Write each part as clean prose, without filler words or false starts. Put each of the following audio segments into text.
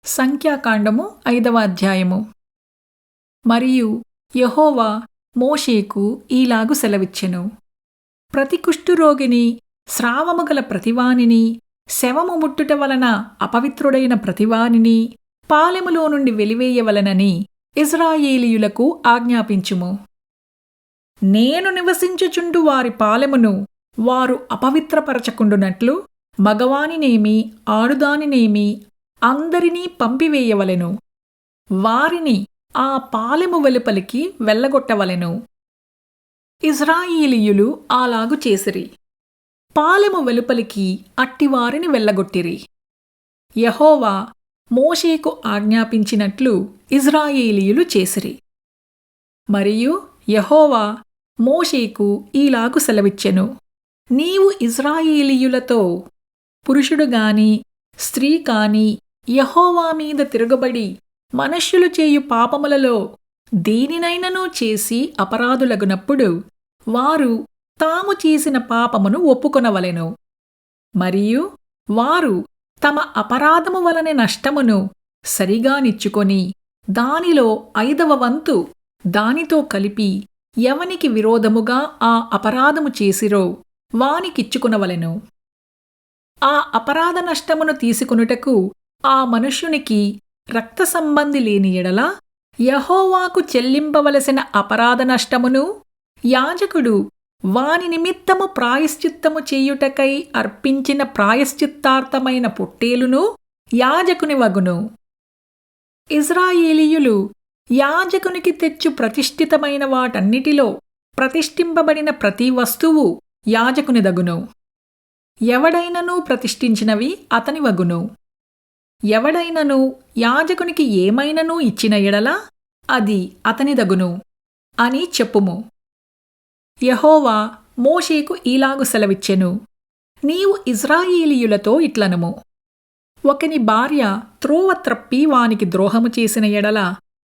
సంఖ్యాకాండము 5వ అధ్యాయము. మరియు యెహోవా మోషేకు ఈలాగు సెలవిచ్చెను. ప్రతి కుష్ఠురోగిని, స్రావము గల ప్రతివానిని, శవము ముట్టుట వలన అపవిత్రుడైన ప్రతివానిని పాలెములో నుండి వెలివేయవలనని ఇశ్రాయేలీయులకు ఆజ్ఞాపించుము. నేను నివసించుచుండు వారి పాలెమును వారు అపవిత్రపరచకుండునట్లు మగవానినేమి ఆడుదానినేమి అందరినీ పంపివేయవలెను. వారిని ఆ పాలెము వెలుపలికి వెళ్ళగొట్టవలెను. ఇశ్రాయేలీయులు అలాగు చేసిరి. పాలెము వెలుపలికి అట్టివారిని వెళ్ళగొట్టిరి. యెహోవా మోషేకు ఆజ్ఞాపించినట్లు ఇశ్రాయేలీయులు చేసిరి. మరియు యెహోవా మోషేకు ఈలాగు సెలవిచ్చెను. నీవు ఇశ్రాయేలీయులతో, పురుషుడు గాని స్త్రీ కాని యెహోవా మీద తిరగబడి మనుష్యులు చేయు పాపములలో దేనినైనను చేసి అపరాధులగునప్పుడు వారు తాము చేసిన పాపమును ఒప్పుకొనవలెను. మరియు వారు తమ అపరాధము వలన నష్టమును సరిగా నిచ్చుకొని దానిలో 5వ వంతు దానితో కలిపి ఎవనికి విరోధముగా ఆ అపరాధము చేసిరో వానికిచ్చుకునవలెను. ఆ అపరాధ నష్టమును తీసుకొనుటకు ఆ మనుష్యునికి రక్త సంబంధి లేని ఎడల యెహోవాకు చెల్లింపవలసిన అపరాధ నష్టమును యాజకుడు వాని నిమిత్తము ప్రాయశ్చిత్తము చేయుటకై అర్పించిన ప్రాయశ్చిత్తార్థమైన పొట్టేలును యాజకుని వగును. ఇశ్రాయేలీయులు యాజకునికి తెచ్చు ప్రతిష్ఠితమైన వాటన్నిటిలో ప్రతిష్ఠింపబడిన ప్రతి వస్తువు యాజకునిదగును. ఎవడైనను ప్రతిష్ఠించినవి అతని వగును. ఎవడైనను యాజకునికి ఏమైనను ఇచ్చిన ఎడల అది అతనిదగును అని చెప్పుము. యెహోవా మోషేకు ఈలాగు సెలవిచ్చెను. నీవు ఇశ్రాయేలీయులతో ఇట్లనుము. ఒకని భార్య త్రోవ త్రప్పి వానికి ద్రోహము చేసిన ఎడల,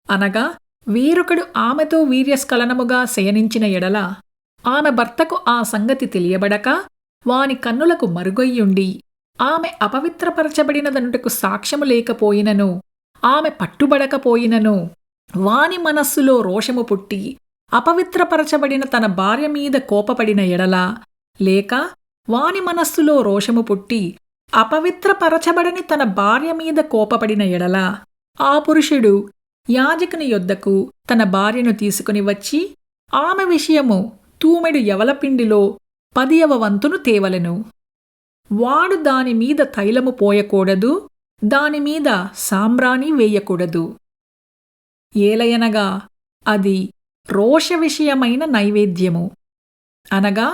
అనగా వేరొకడు ఆమెతో వీర్యస్ఖలనముగా శయనించిన ఎడల, ఆమె భర్తకు ఆ సంగతి తెలియబడక వాని కన్నులకు మరుగొయ్యుండి ఆమె అపవిత్రపరచబడినదనుటకు సాక్ష్యము లేకపోయినను, ఆమె పట్టుబడకపోయినను, వాని మనస్సులో రోషము పుట్టి అపవిత్రపరచబడిన తన భార్య మీద కోపపడిన ఎడల, లేక వాని మనస్సులో రోషము పుట్టి అపవిత్రపరచబడని తన భార్య మీద కోపపడిన ఎడల, ఆ పురుషుడు యాజకుని యొద్దకు తన భార్యను తీసుకుని వచ్చి ఆమె విషయము తూమెడు యవలపిండిలో 10వ వంతును తేవలెను. వాడు దానిమీద తైలము పోయకూడదు, దానిమీద సాంబ్రాణి వేయకూడదు. ఏలయనగా అది రోష విషయమైన నైవేద్యము, అనగా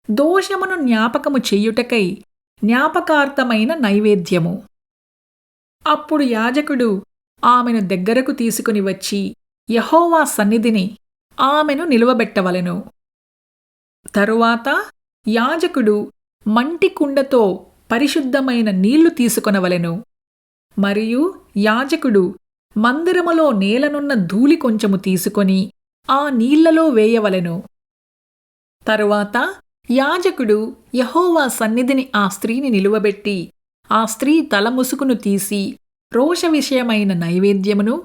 దోషమును జ్ఞాపకము చెయ్యుటకై జ్ఞాపకార్థమైన నైవేద్యము. అప్పుడు యాజకుడు ఆమెను దగ్గరకు తీసుకుని వచ్చి యెహోవా సన్నిధిని ఆమెను నిలువబెట్టవలెను. తరువాత యాజకుడు మంటి కుండతో పరిశుద్ధమైన నీళ్లు తీసుకొనవలెను. మరియు యాజకుడు మందిరములో నేలనున్న ధూళి కొంచెము తీసుకొని ఆ నీళ్లలో వేయవలెను. తరువాత యాజకుడు యెహోవా సన్నిధిని ఆ స్త్రీని నిలువబెట్టి ఆ స్త్రీ తల ముసుకును తీసి రోష విషయమైన నైవేద్యమును,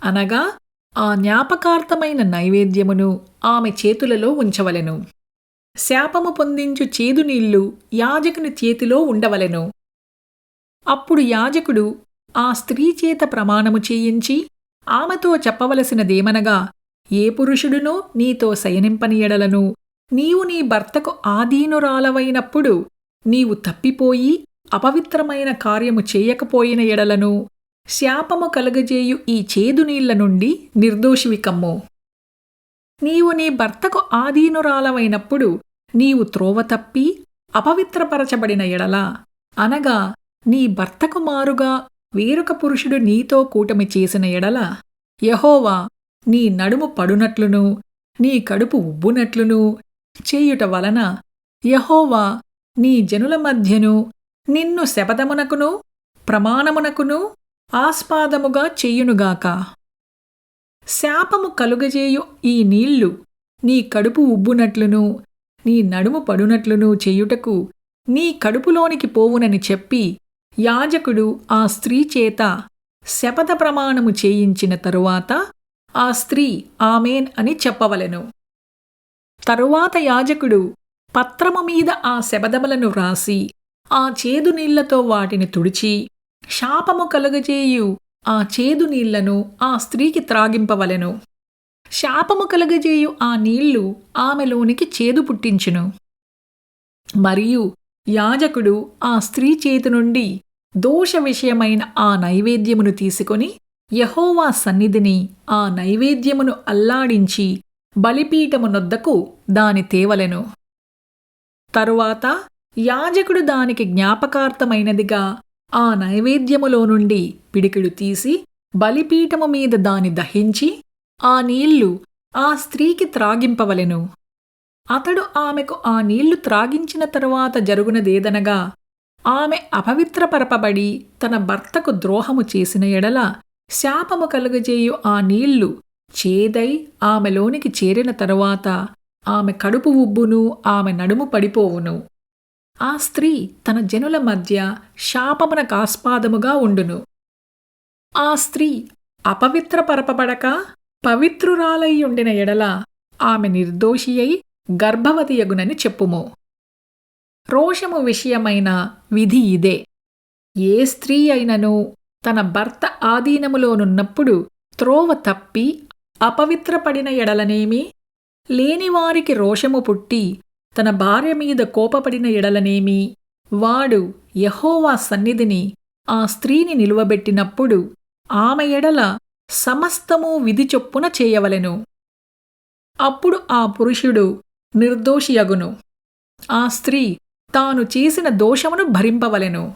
అనగా ఆ జ్ఞాపకార్థమైన నైవేద్యమును ఆమె చేతులలో ఉంచవలెను. శాపము పొందించు చేదు నీళ్లు యాజకుని చేతిలో ఉండవలెను. అప్పుడు యాజకుడు ఆ స్త్రీ చేత ప్రమాణము చేయించి ఆమెతో చెప్పవలసినదేమనగా, ఏ పురుషుడునూ నీతో శయనింపని ఎడలను నీవు నీ భర్తకు ఆధీనురాలవైనప్పుడు నీవు తప్పిపోయి అపవిత్రమైన కార్యము చేయకపోయిన ఎడలను శాపము కలుగజేయు ఈ చేదు నీళ్ల నుండి నిర్దోషివి కమ్ము. నీవు నీ భర్తకు ఆధీనురాలవైనప్పుడు నీవు త్రోవ తప్పి అపవిత్రపరచబడిన ఎడల, అనగా నీ భర్తకు మారుగా వేరొక పురుషుడు నీతో కూటమి చేసిన ఎడల, యెహోవా నీ నడుము పడునట్లును నీ కడుపు ఉబ్బునట్లును చేయుట వలన యెహోవా నీ జనుల మధ్యను నిన్ను శపథమునకును ప్రమాణమునకును ఆస్పాదముగా చెయ్యునుగాక. శాపము కలుగజేయు ఈ నీళ్లు నీ కడుపు ఉబ్బునట్లును నీ నడుము పడునట్లును చేయుటకు నీ కడుపులోనికి పోవునని చెప్పి యాజకుడు ఆ స్త్రీ చేత శపథ ప్రమాణము చేయించిన తరువాత ఆ స్త్రీ ఆమేన్ అని చెప్పవలెను. తరువాత యాజకుడు పత్రము మీద ఆ శపథములను వ్రాసి ఆ చేదు నీళ్లతో వాటిని తుడిచి శాపము కలుగజేయు ఆ చేదు నీళ్లను ఆ స్త్రీకి త్రాగింపవలెను. శాపము కలుగజేయు ఆ నీళ్లు ఆమెలోనికి చేదు పుట్టించును. మరియు యాజకుడు ఆ స్త్రీ చేతి నుండి దోష విషయమైన ఆ నైవేద్యమును తీసుకొని యెహోవా సన్నిధిని ఆ నైవేద్యమును అల్లాడించి బలిపీఠము నొద్దకు దాని తేవలెను. తరువాత యాజకుడు దానికి జ్ఞాపకార్థమైనదిగా ఆ నైవేద్యములో నుండి పిడికిడు తీసి బలిపీఠము మీద దాని దహించి ఆ నీళ్లు ఆ స్త్రీకి త్రాగింపవలెను. అతడు ఆమెకు ఆ నీళ్లు త్రాగించిన తరువాత జరుగునదేదనగా, ఆమె అపవిత్రపరపబడి తన భర్తకు ద్రోహము చేసిన ఎడల శాపము కలుగజేయు ఆ నీళ్లు చేదై ఆమెలోనికి చేరిన తరువాత ఆమె కడుపు ఉబ్బును, ఆమె నడుము పడిపోవును. ఆ స్త్రీ తన జనుల మధ్య శాపమునకాస్పాదముగా ఉండును. ఆ స్త్రీ అపవిత్రపరపబడక పవిత్రురాలయ్యుండిన ఎడల ఆమె నిర్దోషియై గర్భవతియగునని చెప్పుము. రోషము విషయమైన విధి ఇదే. ఏ స్త్రీ అయినను తన భర్త ఆధీనములోనున్నప్పుడు త్రోవ తప్పి అపవిత్రపడిన ఎడలనేమి, లేనివారికి రోషము పుట్టి తన భార్య మీద కోపపడిన ఎడలనేమి, వాడు యెహోవా సన్నిధిని ఆ స్త్రీని నిలువబెట్టినప్పుడు ఆమె ఎడల సమస్తము విధి చొప్పున చేయవలెను. అప్పుడు ఆ పురుషుడు నిర్దోషియగును. ఆ స్త్రీ తాను చేసిన దోషమును భరింపవలెను.